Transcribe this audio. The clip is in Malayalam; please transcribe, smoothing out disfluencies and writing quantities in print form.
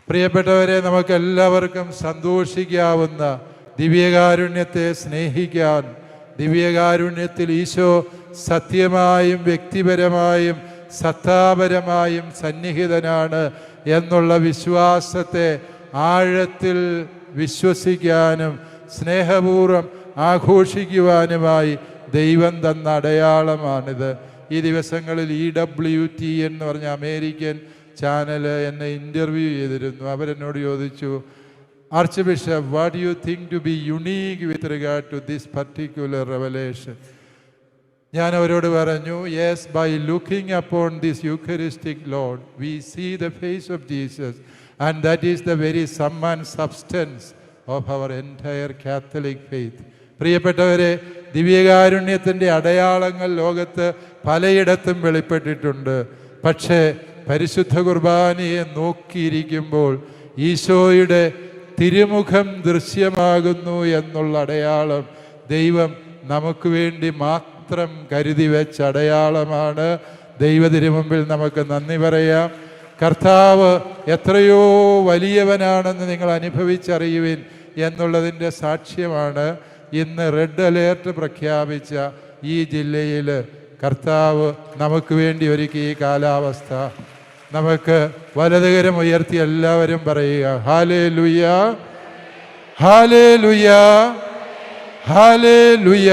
പ്രിയപ്പെട്ടവരെ, നമുക്കെല്ലാവർക്കും സന്തോഷിക്കാവുന്ന ദിവ്യകാരുണ്യത്തെ സ്നേഹിക്കാൻ, ദിവ്യകാരുണ്യത്തിൽ ഈശോ സത്യമായും വ്യക്തിപരമായും സത്താപരമായും സന്നിഹിതനാണ് എന്നുള്ള വിശ്വാസത്തെ ആഴത്തിൽ വിശ്വസിക്കാനും സ്നേഹപൂർവ്വം ആഘോഷിക്കുവാനുമായി ദൈവം തന്ന അടയാളമാണിത്. ഈ ദിവസങ്ങളിൽ EWT എന്ന് പറഞ്ഞ അമേരിക്കൻ ചാനൽ എന്നെ ഇൻ്റർവ്യൂ ചെയ്തിരുന്നു. അവരെന്നോട് ചോദിച്ചു, archbishop, what do you think to be unique with regard to this particular revelation? ഞാൻ അവരോട് പറഞ്ഞു, yes, by looking upon this eucharistic Lord we see the face of Jesus and that is the very sum and substance of our entire Catholic faith. പ്രിയപ്പെട്ടവരെ, ദിവ്യകാരുണ്യത്തിൻ്റെ അടയാളങ്ങൾ ലോകത്ത് പലയിടത്തും വെളിപ്പെട്ടിട്ടുണ്ട്. പക്ഷേ പരിശുദ്ധ കുർബാനയെ നോക്കിയിരിക്കുമ്പോൾ ഈശോയുടെ തിരുമുഖം ദൃശ്യമാകുന്നു എന്നുള്ള അടയാളം ദൈവം നമുക്ക് വേണ്ടി മാത്രം കരുതി വെച്ച അടയാളമാണ്. ദൈവത്തിരുമുമ്പിൽ നമുക്ക് നന്ദി പറയാം. കർത്താവ് എത്രയോ വലിയവനാണെന്ന് നിങ്ങൾ അനുഭവിച്ചറിയുവിൻ എന്നുള്ളതിൻ്റെ സാക്ഷ്യമാണ് ഇന്ന് റെഡ് അലേർട്ട് പ്രഖ്യാപിച്ച ഈ ജില്ലയിൽ കർത്താവ് നമുക്ക് വേണ്ടി ഒരുക്കിയ ഈ കാലാവസ്ഥ. നമുക്ക് വലതുകരം ഉയർത്തി എല്ലാവരും പറയുക, ഹല്ലേലൂയ, ഹല്ലേലൂയ, ഹല്ലേലൂയ.